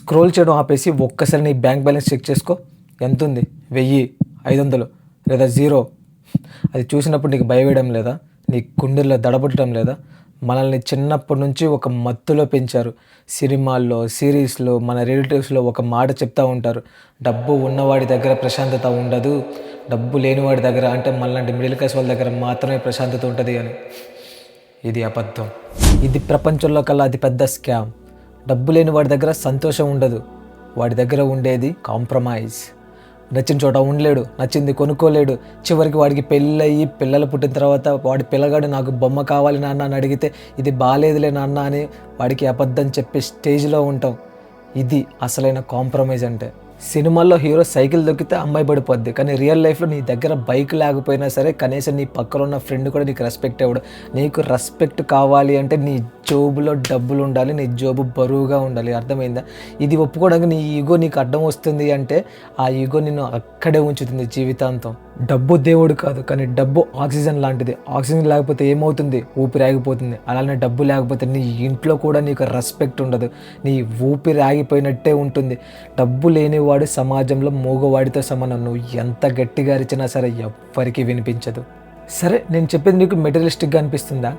Scroll చేయడం ఆపేసి ఒక్కసారి నీ బ్యాంక్ బ్యాలెన్స్ చెక్ చేసుకో. ఎంత ఉంది? 1000, 500 లేదా 0. అది చూసినప్పుడు నీకు భయవేయడం లేదా? నీ గుండెల్లో దడబుట్టడం లేదా? మనల్ని చిన్నప్పటి నుంచి ఒక మత్తులో పెంచారు. సినిమాల్లో, సిరీస్లో, మన రిలేటివ్స్లో ఒక మాట చెప్తూ ఉంటారు, డబ్బు ఉన్నవాడి దగ్గర ప్రశాంతత ఉండదు, డబ్బు లేనివాడి దగ్గర, అంటే మనలాంటి మిడిల్ క్లాస్ వాళ్ళ దగ్గర మాత్రమే ప్రశాంతత ఉంటుంది అని. ఇది అబద్ధం. ఇది ప్రపంచంలో కల్లా అతి పెద్ద స్కామ్. డబ్బు లేని వాడి దగ్గర సంతోషం ఉండదు, వాడి దగ్గర ఉండేది కాంప్రమైజ్. నచ్చిన చోట ఉండలేడు, నచ్చింది కొనుక్కోలేడు. చివరికి వాడికి పెళ్ళయి పిల్లలు పుట్టిన తర్వాత వాడి పిల్లగాడు నాకు బొమ్మ కావాలి నాన్న అని అడిగితే ఇది బాగాలేదులే నాన్న అని వాడికి అబద్ధం చెప్పే స్టేజ్లో ఉంటాం. ఇది అసలైన కాంప్రమైజ్ అంటే. సినిమాల్లో హీరో సైకిల్ దొక్కితే అమ్మాయి పడిపోద్ది, కానీ రియల్ లైఫ్లో నీ దగ్గర బైక్ లేకపోయినా సరే కనీసం నీ పక్కన ఉన్న ఫ్రెండ్ కూడా నీకు రెస్పెక్ట్ ఇవ్వడు. నీకు రెస్పెక్ట్ కావాలి అంటే నీ జోబులో డబ్బులు ఉండాలి, నీ జోబు బరువుగా ఉండాలి. అర్థమైందా? ఇది ఒప్పుకోవడానికి నీ ఈగో నీకు అడ్డం వస్తుంది అంటే ఆ ఈగో నిన్ను అక్కడే ఉంచుతుంది జీవితాంతం. డబ్బు దేవుడు కాదు, కానీ డబ్బు ఆక్సిజన్ లాంటిది. ఆక్సిజన్ లేకపోతే ఏమవుతుంది? ఊపిరి ఆగిపోతుంది. అలానే డబ్బు లేకపోతే నీ ఇంట్లో కూడా నీకు రెస్పెక్ట్ ఉండదు, నీ ఊపిరి ఆగిపోయినట్టే ఉంటుంది. డబ్బు లేనివాడు సమాజంలో మూగవాడితో సమానం. నువ్వు ఎంత గట్టిగా అరిచినా సరే ఎవ్వరికీ వినిపించదు. సరే, నేను చెప్పేది నీకు మెటీరియలిస్టిక్గా అనిపిస్తుందా?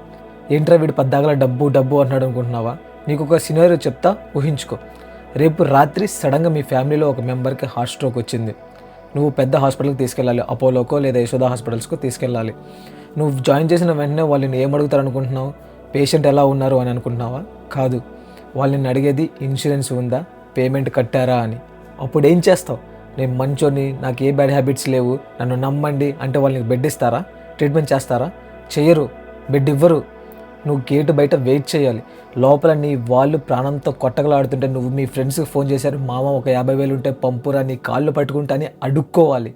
ఏంట్రా వీడు పద్దాగల డబ్బు డబ్బు అన్నాడు అనుకుంటున్నావా? నీకు ఒక సినారియో చెప్తా, ఊహించుకో. రేపు రాత్రి సడన్గా మీ ఫ్యామిలీలో ఒక మెంబర్కి హార్ట్ స్ట్రోక్ వచ్చింది. నువ్వు పెద్ద హాస్పిటల్కి తీసుకెళ్ళాలి, అపోలోకో లేదా యశోదా హాస్పిటల్స్కో తీసుకెళ్ళాలి. నువ్వు జాయిన్ చేసిన వెంటనే వాళ్ళని ఏమడుగుతారు అనుకుంటున్నావు? పేషెంట్ ఎలా ఉన్నారు అని అనుకుంటున్నావా? కాదు, వాళ్ళని అడిగేది ఇన్సూరెన్స్ ఉందా, పేమెంట్ కట్టారా అని. అప్పుడు ఏం చేస్తావు? నేను మంచోని, నాకు ఏ బ్యాడ్ హ్యాబిట్స్ లేవు, నన్ను నమ్మండి అంటే వాళ్ళకి బెడ్ ఇస్తారా? ట్రీట్మెంట్ చేస్తారా? చెయ్యరు, బెడ్ ఇవ్వరు. నువ్వు గేటు బయట వెయిట్ చేయాలి. లోపల నీ వాళ్ళు ప్రాణంతో కొట్టగలాడుతుంటే నువ్వు మీ ఫ్రెండ్స్కి ఫోన్ చేశారు, మామ ఒక 50,000 ఉంటే పంపురా, నీ కాళ్ళు పట్టుకుంటా అని అడుక్కోవాలి.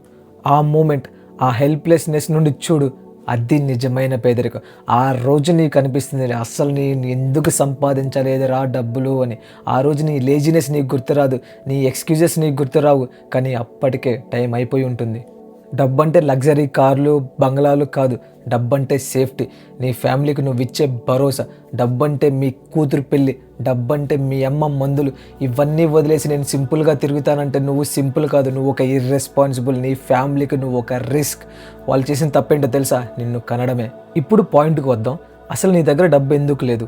ఆ మూమెంట్, ఆ హెల్ప్లెస్నెస్ నుండి చూడు, అది నిజమైన పేదరికం. ఆ రోజు నీకు అనిపిస్తుంది అస్సలు నేను ఎందుకు సంపాదించలేదురా డబ్బులు అని. ఆ రోజు నీ లేజినెస్ నీకు గుర్తురాదు, నీ ఎక్స్క్యూజెస్ నీకు గుర్తురావు, కానీ అప్పటికే టైం అయిపోయి ఉంటుంది. డబ్బంటే లగ్జరీ కార్లు, బంగ్లాలు కాదు. డబ్బంటే సేఫ్టీ, నీ ఫ్యామిలీకి నువ్వు ఇచ్చే భరోసా. డబ్బంటే మీ కూతురు పెళ్ళి, డబ్బంటే మీ అమ్మ మందులు. ఇవన్నీ వదిలేసి నేను సింపుల్గా తిరుగుతానంటే నువ్వు సింపుల్ కాదు, నువ్వు ఒక ఇర్రెస్పాన్సిబుల్. నీ ఫ్యామిలీకి నువ్వు ఒక రిస్క్. వాళ్ళు చేసిన తప్పేంటో తెలుసా? నిన్ను కనడమే. ఇప్పుడు పాయింట్కి వద్దాం. అసలు నీ దగ్గర డబ్బు ఎందుకు లేదు?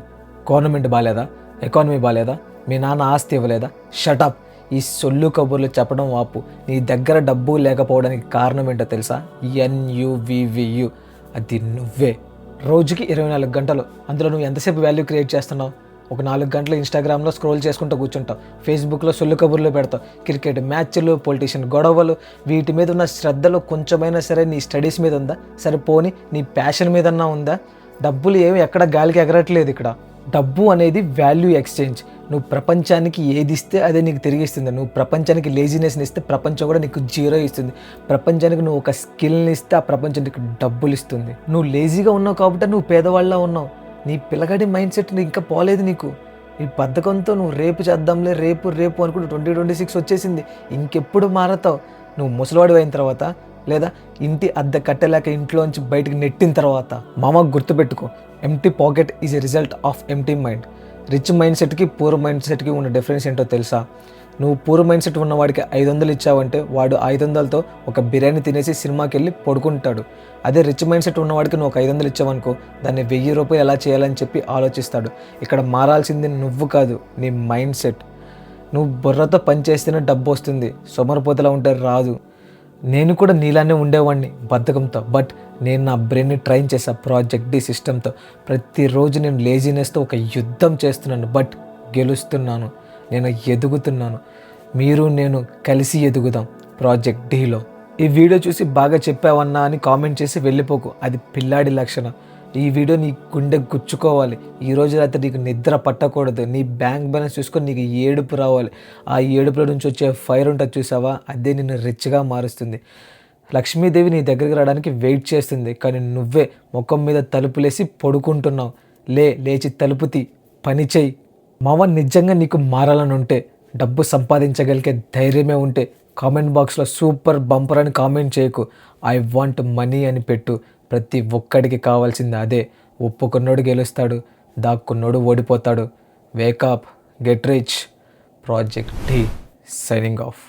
గవర్నమెంట్ బాగాలేదా? ఎకానమీ బాగాలేదా? మీ నాన్న ఆస్తి ఇవ్వలేదా? షటప్. ఈ సొల్లు కబుర్లు చెప్పడం ఆపు. నీ దగ్గర డబ్బు లేకపోవడానికి కారణం ఏంటో తెలుసా? NUVVU, అది నువ్వే. రోజుకి 24 గంటలు, అందులో నువ్వు ఎంతసేపు వాల్యూ క్రియేట్ చేస్తున్నావు? ఒక 4 గంటలు ఇన్స్టాగ్రామ్లో స్క్రోల్ చేసుకుంటూ కూర్చుంటావు, ఫేస్బుక్లో సొల్లు కబుర్లు పెడతావు, క్రికెట్ మ్యాచ్లు, పొలిటీషియన్ గొడవలు. వీటి మీద ఉన్న శ్రద్ధలో కొంచెమైనా సరే నీ స్టడీస్ మీద ఉందా? సరే పోనీ నీ ప్యాషన్ మీదన్నా ఉందా? డబ్బులు ఏమి ఎక్కడ గాలికి ఎగరట్లేదు ఇక్కడ. డబ్బు అనేది వాల్యూ ఎక్స్చేంజ్. నువ్వు ప్రపంచానికి ఏది ఇస్తే అదే నీకు తిరిగి ఇస్తుంది. నువ్వు ప్రపంచానికి లేజినెస్ని ఇస్తే ప్రపంచం కూడా నీకు 0 ఇస్తుంది. ప్రపంచానికి నువ్వు ఒక స్కిల్ని ఇస్తే ఆ ప్రపంచం నీకు డబ్బులు ఇస్తుంది. నువ్వు లేజీగా ఉన్నావు కాబట్టి నువ్వు పేదవాళ్ళ ఉన్నావు. నీ పిల్లగాడి మైండ్ సెట్ ఇంకా పోలేదు నీకు. నీ బద్ధకంతో నువ్వు రేపు చేద్దాంలే, రేపు రేపు అనుకుంటూ 2026 వచ్చేసింది. ఇంకెప్పుడు మారతావు? నువ్వు ముసలివాడు అయిన తర్వాత, లేదా ఇంటి అద్దె కట్టలేక ఇంట్లోంచి బయటకు నెట్టిన తర్వాత. మామ గుర్తుపెట్టుకో, empty pocket is a result of empty mind. Rich mind సెట్కి పూర్ మైండ్ సెట్కి ఉన్న డిఫరెన్స్ ఏంటో తెలుసా? నువ్వు పూర్ మైండ్ సెట్ ఉన్నవాడికి 500 ఇచ్చావంటే వాడు 500తో ఒక బిర్యానీ తినేసి సినిమాకి వెళ్ళి పడుకుంటాడు. అదే రిచ్ మైండ్ సెట్ ఉన్నవాడికి నువ్వు ఒక 500 ఇచ్చావనుకో, దాన్ని 1000 రూపాయలు ఎలా చేయాలని చెప్పి ఆలోచిస్తాడు. ఇక్కడ మారాల్సింది నువ్వు కాదు, నీ మైండ్ సెట్. నువ్వు బుర్రతో పని చేస్తేనే డబ్బు వస్తుంది, సోమరిపోతలా ఉంటే రాదు. నేను కూడా నీలానే ఉండేవాడిని బద్ధకంతో, బట్ నేను నా బ్రెయిన్ని ట్రైన్ చేశా ప్రాజెక్ట్ D సిస్టంతో. ప్రతిరోజు నేను లేజినెస్తో ఒక యుద్ధం చేస్తున్నాను, బట్ గెలుస్తున్నాను. నేను ఎదుగుతున్నాను. మీరు నేను కలిసి ఎదుగుదాం ప్రాజెక్ట్ Dలో. ఈ వీడియో చూసి బాగా చెప్పావన్నా అని కామెంట్ చేసి వెళ్ళిపోకు, అది పిల్లాడి లక్షణం. ఈ వీడియో నీ గుండె గుచ్చుకోవాలి. ఈరోజు రాత్రి నీకు నిద్ర పట్టకూడదు. నీ బ్యాంక్ బ్యాలెన్స్ చూసుకొని నీకు ఏడుపు రావాలి. ఆ ఏడుపులో నుంచి వచ్చే ఫైర్ ఉంటుంది చూసావా, అదే నిన్ను రిచ్గా మారుస్తుంది. లక్ష్మీదేవి నీ దగ్గరికి రావడానికి వెయిట్ చేస్తుంది, కానీ నువ్వే ముఖం మీద తలుపులేసి పడుకుంటున్నావు. లేచి తలుపు తీ, పని చేయి. మావ, నిజంగా నీకు మారాలని ఉంటే, డబ్బు సంపాదించగలిగే ధైర్యమే ఉంటే కామెంట్ బాక్స్లో సూపర్ బంపర్ అని కామెంట్ చేయకు, ఐ వాంట్ మనీ అని పెట్టు. ప్రతి ఒక్కడికి కావాల్సింది అదే. ఒప్పుకున్నోడు గెలుస్తాడు, దాక్కున్నోడు ఓడిపోతాడు. Wake up, get rich. Project T signing of.